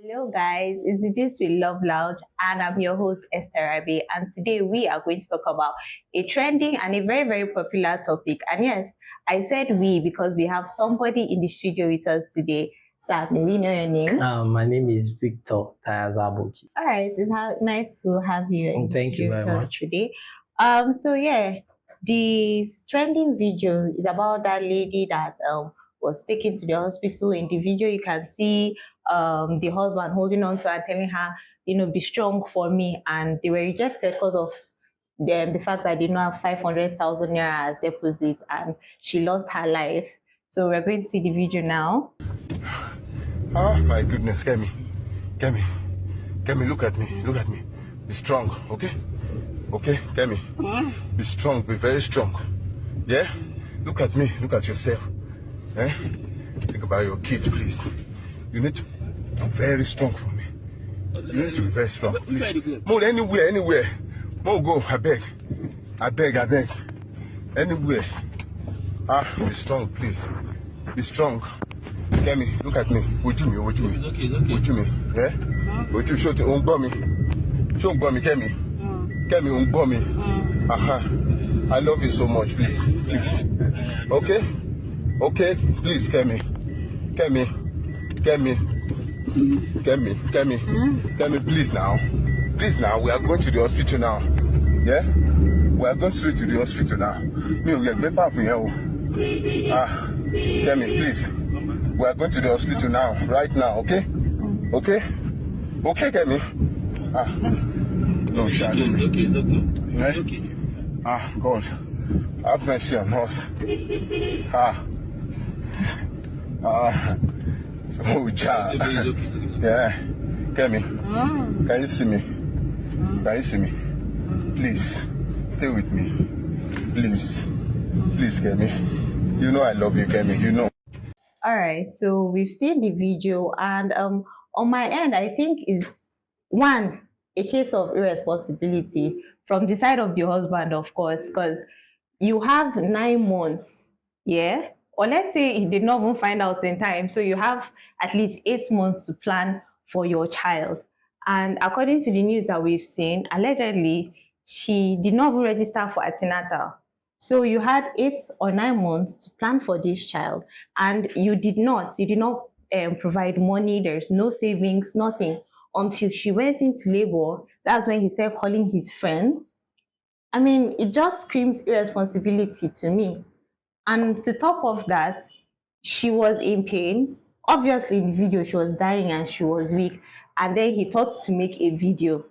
Hello guys, it's the Gist with Love Loud and I'm your host Esther Rabi, and today we are going to talk about a trending and a very popular topic. And yes, I said we because we have somebody in the studio with us today. Sir, may we know your name? My name is Victor Tayazaboji. Alright, it's nice to have you in the Thank you studio very with us much. today. So yeah, the trending video is about that lady that was taken to the hospital. In the video, you can see the husband holding on to her, telling her, be strong for me. And they were rejected because of the fact that they did not have 500,000 naira as deposit, and she lost her life. So we're going to see the video now. Oh my goodness, Kemi, look at me. Be strong, okay? Okay, Kemi. Be strong, be very strong. Yeah? Look at me, look at yourself. Eh? Think about your kids, please. You need to be very strong for me. You need to be very strong, please. Move anywhere. Move, go, I beg. Anywhere. Be strong, please. Be strong. Kemi, look at me. Would you me? Okay. Would you me? Yeah? Would you show to me? Show me, Kemi. Kemi, me. I love you so much, please. Okay? Okay? Please, Kemi, please now. We are going to the hospital now. Yeah? We are going straight to the hospital now. Me, we get better for you. Kemi, please. We are going to the hospital now, right now, okay? Okay, Kemi? No, Shani. It's okay. God, have mercy on us. Oh, child. Yeah, Kemi, can you see me? Please, stay with me. Please, Kemi. You know I love you, Kemi, you know. All right, so we've seen the video, and on my end, I think is one, a case of irresponsibility from the side of the husband, of course, because you have 9 months, yeah, or let's say he did not even find out in time, so you have at least 8 months to plan for your child. And according to the news that we've seen, allegedly she did not even register for antenatal. So you had 8 or 9 months to plan for this child, and you did not provide money. There's no savings, nothing, until she went into labor. That's when he started calling his friends. I mean, it just screams irresponsibility to me. And to top of that, she was in pain. Obviously, in the video, she was dying and she was weak. And then he thought to make a video.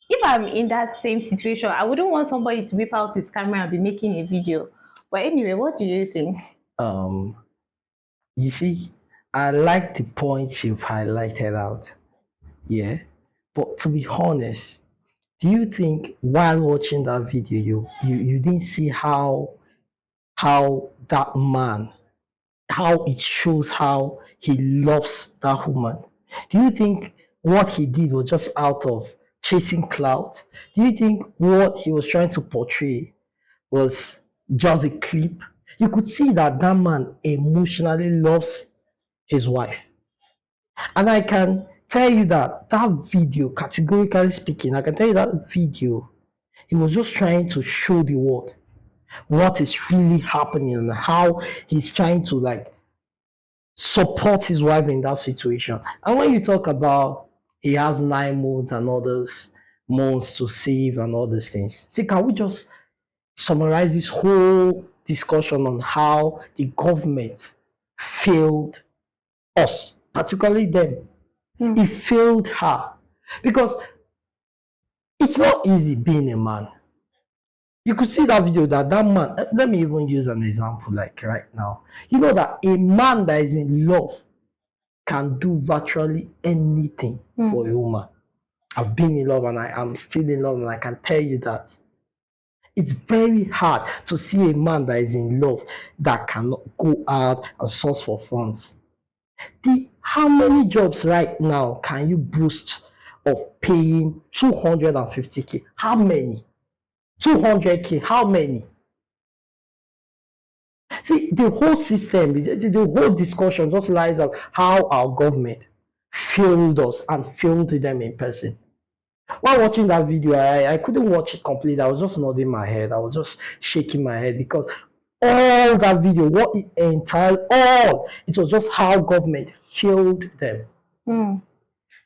If I'm in that same situation, I wouldn't want somebody to whip out his camera and be making a video. But anyway, what do you think? You see, I like the points you've highlighted out. Yeah. But to be honest, do you think while watching that video you didn't see how that man, how it shows how he loves that woman? Do you think what he did was just out of chasing clout? Do you think what he was trying to portray was just a clip? You could see that that man emotionally loves his wife. And I can tell you that that video, categorically speaking, I can tell you that video, he was just trying to show the world what is really happening and how he's trying to like support his wife in that situation. And when you talk about he has 9 months and others months to save and all these things, see, can we just summarize this whole discussion on how the government failed us, particularly them? It failed her because it's not easy being a man. You could see that video that man, let me even use an example like right now. You know that a man that is in love can do virtually anything for a woman. I've been in love and I am still in love, and I can tell you that it's very hard to see a man that is in love that cannot go out and source for funds. How many jobs right now can you boost of paying 250K? How many? 200K, how many? See, the whole system, the whole discussion just lies on how our government failed us and failed them in person. While watching that video, I couldn't watch it completely. I was just nodding my head. I was just shaking my head because all that video, what it entailed, all it was just how government failed them.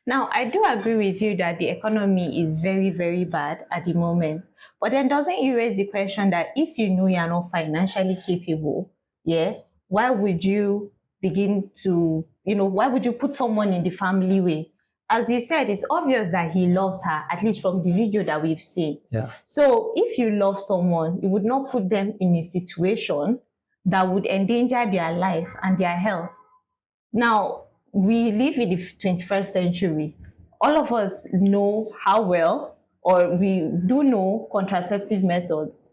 Now, I do agree with you that the economy is very, very bad at the moment. But then doesn't it raise the question that if you know you're not financially capable, yeah, why would you begin to, why would you put someone in the family way? As you said, it's obvious that he loves her, at least from the video that we've seen. Yeah. So if you love someone, you would not put them in a situation that would endanger their life and their health. Now, we live in the 21st century. All of us know how well, or we do know contraceptive methods.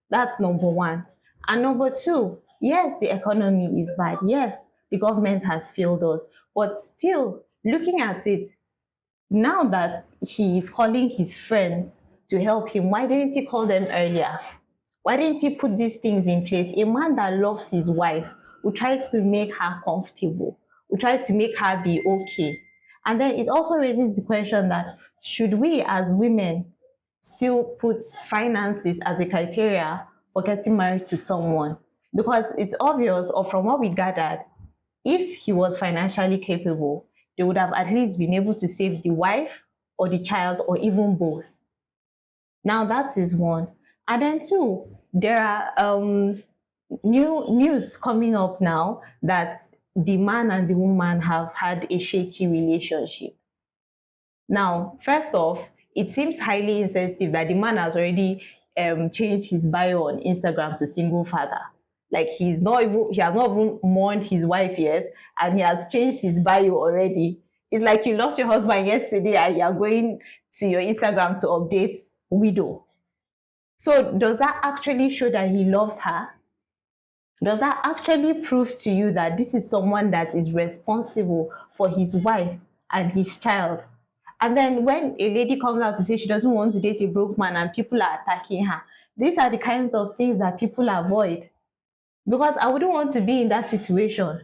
That's number one. And number two, yes, the economy is bad. Yes, the government has failed us. But still, looking at it, now that he is calling his friends to help him, why didn't he call them earlier? Why didn't he put these things in place? A man that loves his wife will try to make her comfortable, will try to make her be okay. And then it also raises the question that should we as women still put finances as a criteria for getting married to someone? Because it's obvious, or from what we gathered, if he was financially capable, they would have at least been able to save the wife or the child or even both. Now that is one. And then two, there are new news coming up now that the man and the woman have had a shaky relationship. Now, first off, it seems highly insensitive that the man has already changed his bio on Instagram to single father. Like he has not even mourned his wife yet, and he has changed his bio already. It's like you lost your husband yesterday and you're going to your Instagram to update widow. So does that actually show that he loves her? Does that actually prove to you that this is someone that is responsible for his wife and his child? And then when a lady comes out to say she doesn't want to date a broke man and people are attacking her, these are the kinds of things that people avoid. Because I wouldn't want to be in that situation,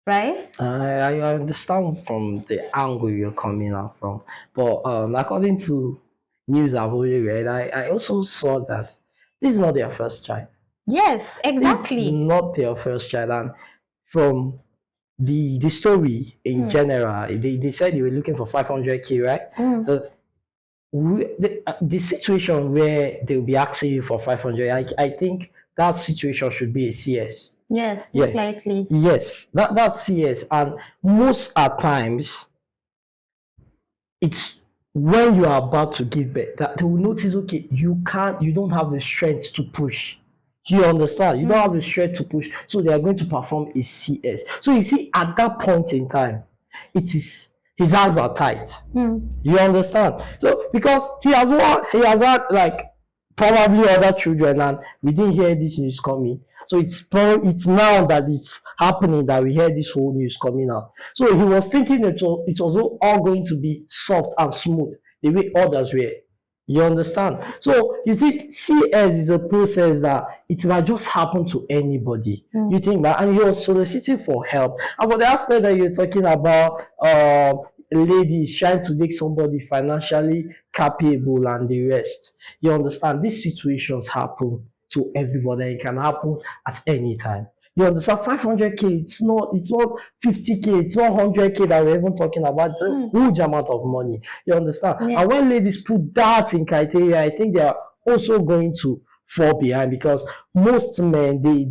right? I understand from the angle you're coming out from, but according to news I've already read, I also saw that this is not their first child. Yes, It's exactly. not their first child, and from the story in general, they said they were looking for 500K, right? So the situation where they'll be asking you for 500, I think that situation should be a CS. Yes, Yeah. most likely. Yes, that's CS, and most at times it's when you are about to give birth that they will notice, okay, you don't have the strength to push. You understand? You don't have the strength to push, so they are going to perform a CS. So you see, at that point in time, it is his hands are tight. You understand? So because he has had like probably other children, and we didn't hear this news coming. So it's now that it's happening that we hear this whole news coming out. So he was thinking it was all going to be soft and smooth the way others were. You understand? So you see, CS is a process that it might just happen to anybody. You think that, and you're soliciting for help. And for the aspect that you're talking about, a lady is trying to make somebody financially capable and the rest. You understand? These situations happen to everybody. It can happen at any time. You understand? 500K, it's not 50K, it's not 100K that we're even talking about. It's a huge amount of money. You understand? Yeah. And when ladies put that in criteria, I think they are also going to fall behind, because most men, they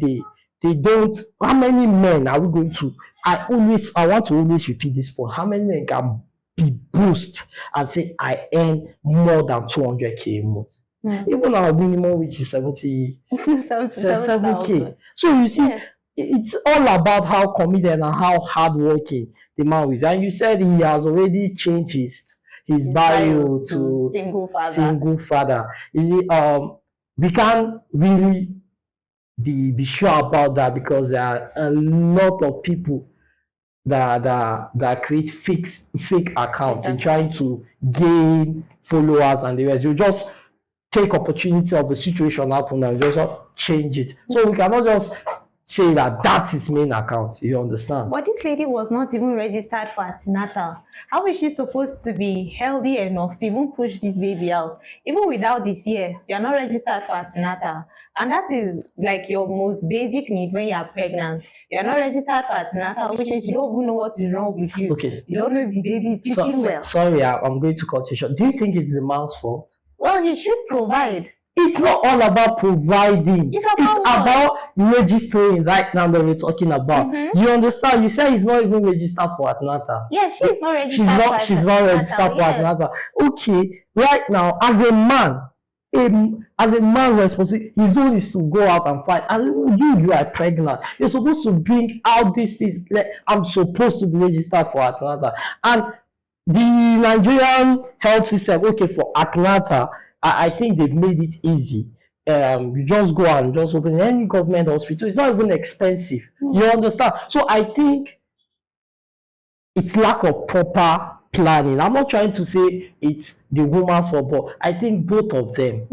don't. How many men are we going to? I want to always repeat this point. How many men can be boast and say I earn more than 200K a month? Even our minimum wage is 77K. So you see, it's all about how committed and how hardworking the man is. And you said he has already changed his bio to single father. Is it we can't really be sure about that, because there are a lot of people that create fake accounts in trying to gain followers and the rest. You just take opportunity of the situation happen and just change it. So we cannot just say that that's his main account. You understand? But this lady was not even registered for antenatal. How is she supposed to be healthy enough to even push this baby out? Even without this CS, you're not registered for antenatal. And that is like your most basic need when you're pregnant. You're not registered for antenatal, which means you don't even know what is wrong with you. Okay. You don't know if the baby is sitting well. Sorry, I'm going to cut you short. Do you think it's the man's fault? Well, he should provide. It's not all about providing. It's about about registering right now that we're talking about. You understand? You say he's not even registered for antenatal. Yes, she's not registered. She's not registered for antenatal. Okay, right now, as a man, as a man's responsibility, his own is to go out and fight. And you are pregnant. You're supposed to bring out this is like I'm supposed to be registered for antenatal. And the Nigerian health system, okay, for antenatal, I think they've made it easy. You just go and just open any government hospital. It's not even expensive. You understand? So I think it's lack of proper planning. I'm not trying to say it's the woman's fault, but I think both of them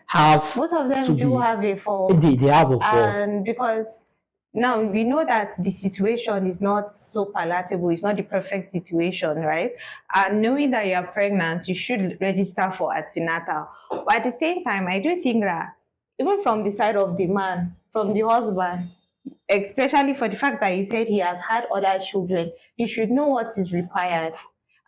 have both of them do have a fault. They have a fault. And because now we know that the situation is not so palatable, it's not the perfect situation, right? And knowing that you're pregnant, you should register for antenatal. But at the same time, I do think that even from the side of the man, from the husband, especially for the fact that you said he has had other children, you should know what is required.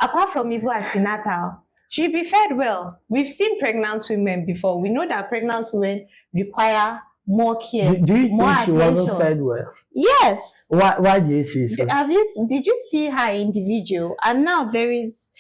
Apart from even antenatal, she'll be fed well. We've seen pregnant women before. We know that pregnant women require more care, do you more think she attention. wasn't fed well? Yes. Why do you say so? Did you see her individual? And now there is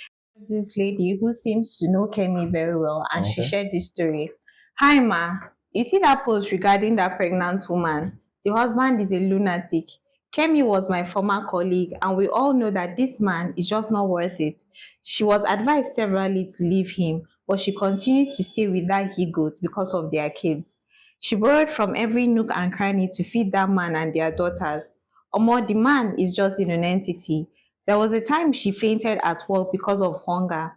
this lady who seems to know Kemi very well, and she shared this story. Hi ma, you see that post regarding that pregnant woman? The husband is a lunatic. Kemi was my former colleague, and we all know that this man is just not worth it. She was advised severally to leave him, but she continued to stay with that he-goat because of their kids. She borrowed from every nook and cranny to feed that man and their daughters. Omo, the man is just in an entity. There was a time she fainted at work because of hunger.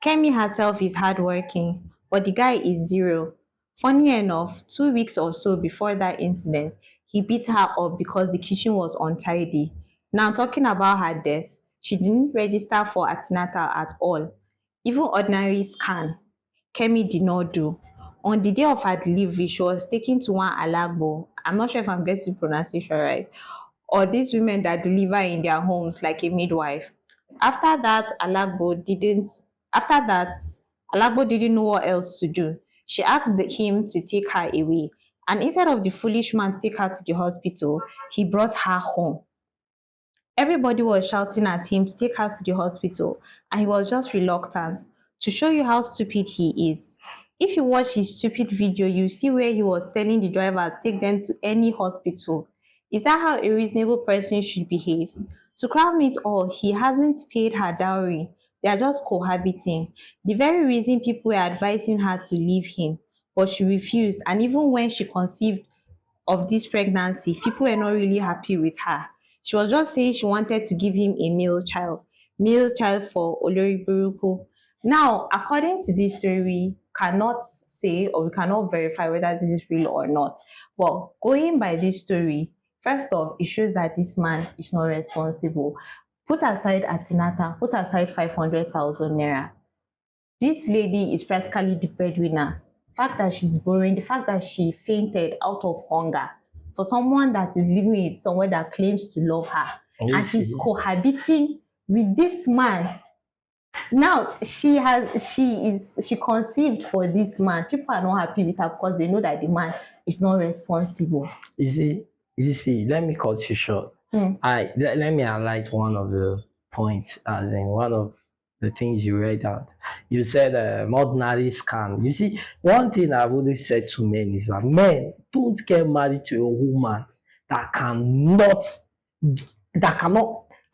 Kemi herself is hardworking, but the guy is zero. Funny enough, 2 weeks or so before that incident, he beat her up because the kitchen was untidy. Now, talking about her death, she didn't register for antenatal at all. Even ordinary scan, Kemi did not do. On the day of her delivery, she was taken to one alagbo. I'm not sure if I'm getting the pronunciation right. Or these women that deliver in their homes like a midwife. After that, Alagbo didn't know what else to do. She asked him to take her away. And instead of the foolish man take her to the hospital, he brought her home. Everybody was shouting at him to take her to the hospital, and he was just reluctant. To show you how stupid he is, if you watch his stupid video, you see where he was telling the driver to take them to any hospital. Is that how a reasonable person should behave? To crown it all, he hasn't paid her dowry. They are just cohabiting. The very reason people were advising her to leave him, but she refused. And even when she conceived of this pregnancy, people were not really happy with her. She was just saying she wanted to give him a male child for Olori Buruku. Now, according to this story, we cannot say or we cannot verify whether this is real or not. But going by this story, first off, it shows that this man is not responsible. Put aside antenatal, put aside 500,000 naira. This lady is practically the breadwinner. The fact that she's borrowing, the fact that she fainted out of hunger, for someone that is living with someone that claims to love her, and she's cohabiting with this man. Now she conceived for this man. People are not happy with her because they know that the man is not responsible. You see, let me cut you short. Let me highlight one of the points, as in one of the things you read out. You said ordinary scan. You see, one thing I've always said to men is that men don't get married to a woman that cannot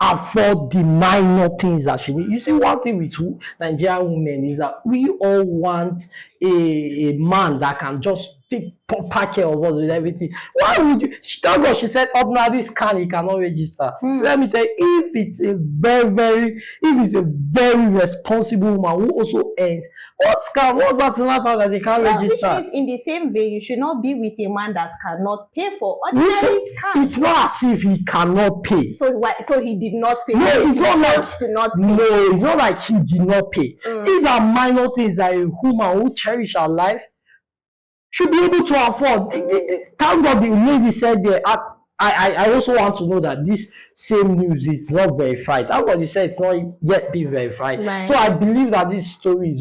afford the minor things that she needs. You see, one thing with Nigerian women is that we all want a man that can just take proper care of us with everything. Why would you? Thank God she said ordinary scan he cannot register. So let me tell you, if it's a very responsible woman who also earns, what's that that they can't register? Which means in the same way, you should not be with a man that cannot pay for ordinary scan. It's not as if he cannot pay. So why? So he did not pay. No, it's not like to not pay. No, it's not like he did not pay. These are minor things that a woman who cherish her life should be able to afford. Thank God the lady said there. I also want to know that this same news is not verified. Thank God you said it's not yet been verified. Right. So I believe that this story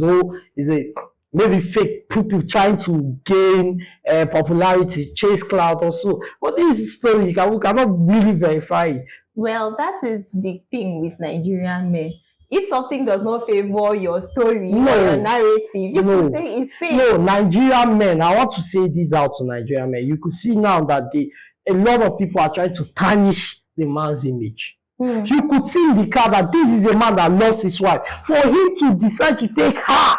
is a maybe fake people trying to gain popularity, chase clout or so. But this story we cannot really verify it. Well, that is the thing with Nigerian men. If something does not favor your story or your narrative, you could say it's fake. No, Nigerian men, I want to say this out to Nigerian men. You could see now that a lot of people are trying to tarnish the man's image. You could see in the car that this is a man that loves his wife. For him to decide to take her,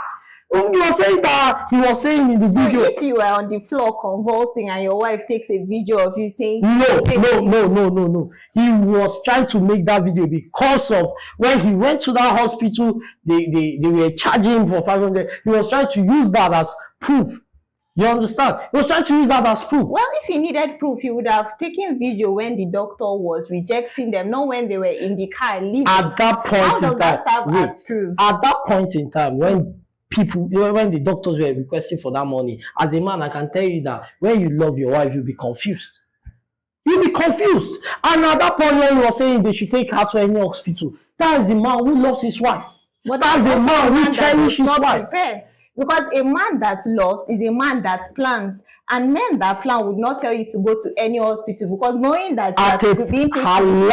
he was saying in the video. So if you were on the floor convulsing and your wife takes a video of you saying no. He was trying to make that video because of when he went to that hospital, they were charging him for 500. He was trying to use that as proof. You understand? He was trying to use that as proof. Well, if he needed proof, he would have taken video when the doctor was rejecting them, not when they were in the car leaving. At that point how does that serve as proof? At that point in time, when the doctors were requesting for that money, as a man, I can tell you that when you love your wife, you'll be confused. You'll be confused. And at that point, when you were saying they should take her to any hospital, that is the man who loves his wife. But that's the man who cherishes his wife. Prepare. Because a man that loves is a man that plans, and men that plan would not tell you to go to any hospital because knowing that you are being taken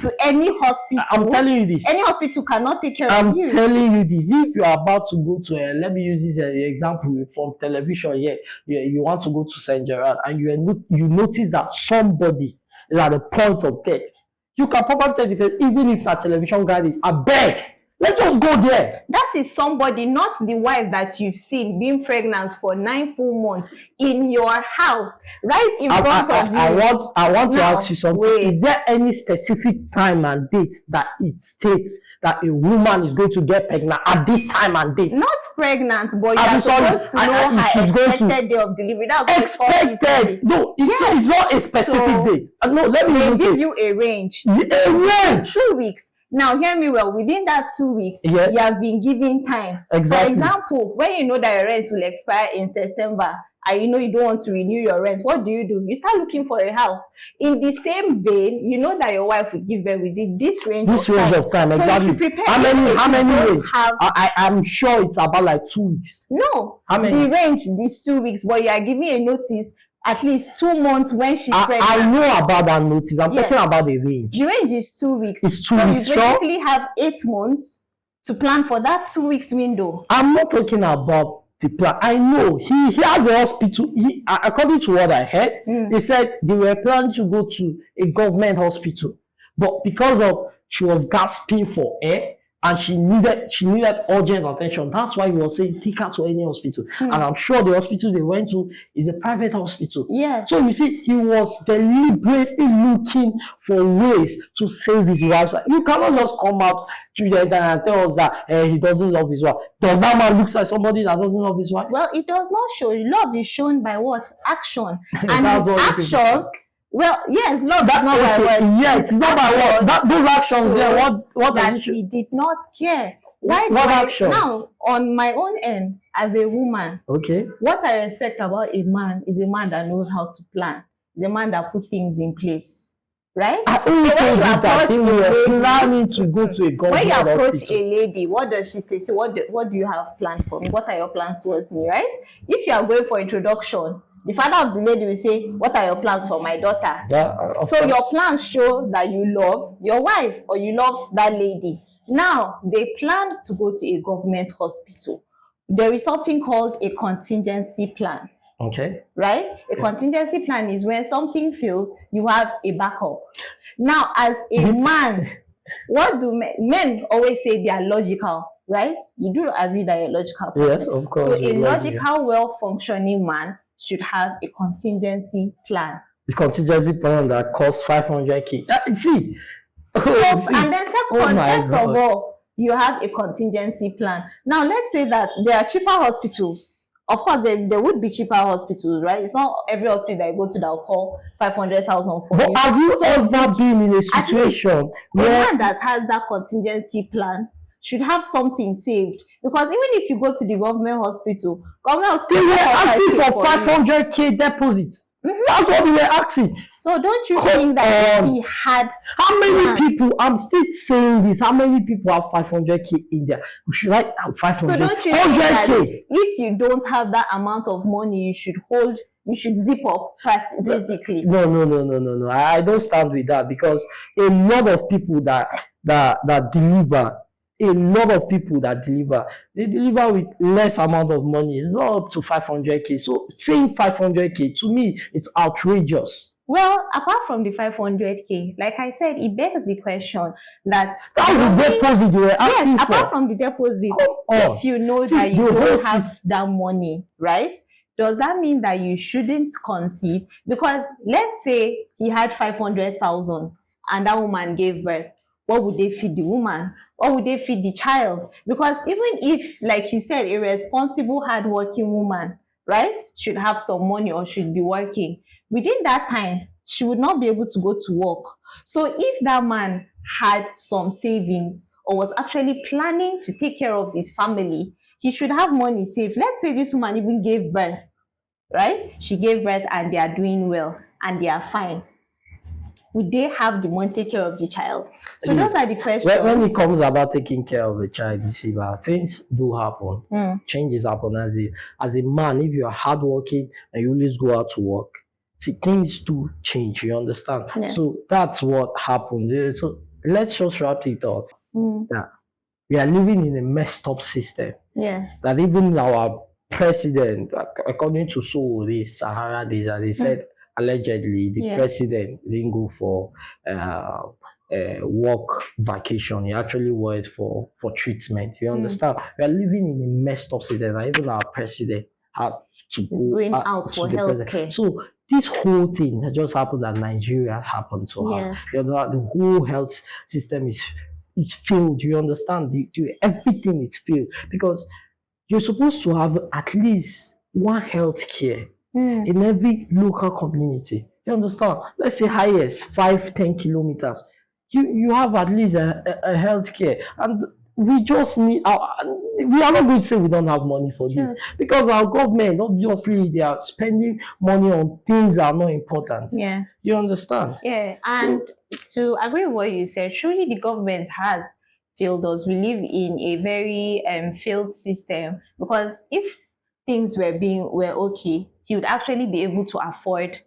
to any hospital. I'm telling you this. Any hospital cannot take care of you. I'm telling you this. If you are about to go to let me use this example from television here. You want to go to Saint Gerard and you notice that somebody is at the point of death. You can probably tell the person, even if that television guy is, I beg. Let's just go there. That is somebody, not the wife that you've seen being pregnant for 9 full months in your house, right in front of you. I want to ask you something. Wait. Is there any specific time and date that it states that a woman is going to get pregnant at this time and date? Not pregnant, but you're supposed to know her expected day of delivery. That's expected. No, it's not a specific date. No, let me give you a range. A range. 2 weeks. Now, hear me well. Within that 2 weeks, you have been given time. Exactly. For example, when you know that your rent will expire in September and you know you don't want to renew your rent, what do? You start looking for a house. In the same vein, you know that your wife will give birth within this range of time. Exactly. So you should prepare. How many range? I'm sure it's about like 2 weeks. No. How many? The range is 2 weeks, but you are giving a notice at least 2 months when she's pregnant. I know about that notice. I'm talking about the range. The range is 2 weeks. It's 2 weeks. So you basically have 8 months to plan for that 2 weeks window. I'm not talking about the plan. I know he has a hospital. According to what I heard, he said they were planning to go to a government hospital, but because of she was gasping for air and she needed urgent attention. That's why he was saying take her to any hospital. And I'm sure the hospital they went to is a private hospital. Yeah. So you see, he was deliberately looking for ways to save his wife's life. You cannot just come out to the internet and tell us that he doesn't love his wife. Does that man look like somebody that doesn't love his wife? Well, it does not show. Love is shown by what? Action. And his actions. Well, yes, love is not by word. Yes, it's not by word. Those actions there, what that he did not care. What actions? Now, on my own end, as a woman, what I respect about a man is a man that knows how to plan. Is a man that puts things in place. Right? I only told you that he was planning to go to a government when you approach hospital. a lady, what does she say? So what do you have planned for me? What are your plans towards me, right? If you are going for introduction, the father of the lady will say, what are your plans for my daughter? So your plans show that you love your wife or you love that lady. Now, they planned to go to a government hospital. There is something called a contingency plan. Right? A contingency plan is when something fails, you have a backup. Now, as a man, what do men always say they are logical, right? You do agree that you're a logical person. Yes, of course. So a logical, well-functioning man should have a contingency plan. The contingency plan that costs 500K. See, So, and then oh second, my first God. of all, you have a contingency plan. Now, let's say that there are cheaper hospitals. Of course, there would be cheaper hospitals, right? It's not every hospital that you go to that will call 500,000 for But you. have you So, ever been in a situation the where man that has that contingency plan should have something saved, because even if you go to the government hospital they will were not asking pay for you. 500K deposit? That's what they were asking. So don't you Come think that on. if he had How many plans- people, I'm still saying this, how many people have 500K in there? Should I have 500? So don't you think that 100K? if you don't have that amount of money, you should zip up basically? No. I don't stand with that, because a lot of people that deliver, they deliver with less amount of money. It's not up to 500K. So saying 500K, to me, it's outrageous. Well, apart from the 500K, like I said, it begs the question that That's the deposit you were asking yes, apart for. from the deposit, Come on. if you know See, that you the don't whole have that money, right? Does that mean that you shouldn't conceive? Because let's say he had 500,000 and that woman gave birth. What would they feed the woman? What would they feed the child? Because even if, like you said, a responsible, hardworking woman, right, should have some money or should be working, within that time, she would not be able to go to work. So if that man had some savings or was actually planning to take care of his family, he should have money saved. Let's say this woman even gave birth, right? She gave birth and they are doing well and they are fine. Would they have the money to take care of the child? So those are the questions. When it comes about taking care of a child, you see, things do happen. Changes happen as a man. If you are hardworking and you always go out to work, see, things do change. You understand? Yes. So that's what happened. So let's just wrap it up. That we are living in a messed up system. Yes. That even our president, according to Sahara days, they said allegedly the president didn't go for work vacation. He actually went for treatment. You understand? We are living in a messed up system. And even our president had to He's go going out for healthcare. So this whole thing that just happened that Nigeria happened to her. You know, the whole health system is failed. You understand? Everything is failed, because you're supposed to have at least one healthcare in every local community. You understand? Let's say highest 5-10 kilometers. You have at least a healthcare, and we just need we are not going to say we don't have money for this, because our government, obviously, they are spending money on things that are not important. You understand? And to agree with what you said, truly the government has failed us. We live in a very failed system, because if things were okay, he would actually be able to afford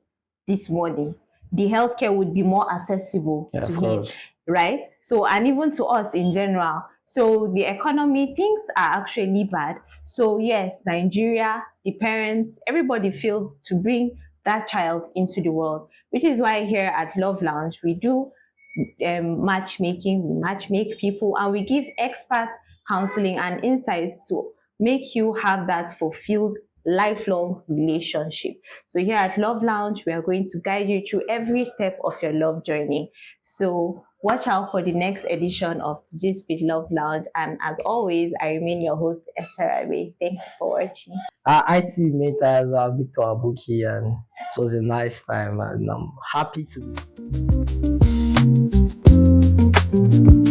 this money. The healthcare would be more accessible to him, right? So, and even to us in general. So the economy, things are actually bad. So yes, Nigeria, the parents, everybody failed to bring that child into the world, which is why here at Love Lounge, we do matchmaking, we matchmake people, and we give expert counseling and insights to make you have that fulfilled lifelong relationship. So here at Love Lounge, we are going to guide you through every step of your love journey. So watch out for the next edition of This with Love Lounge. And as always, I remain your host, Esther Abe. Thank you for watching. I still met as Victor Abuki, and it was a nice time, and I'm happy to be.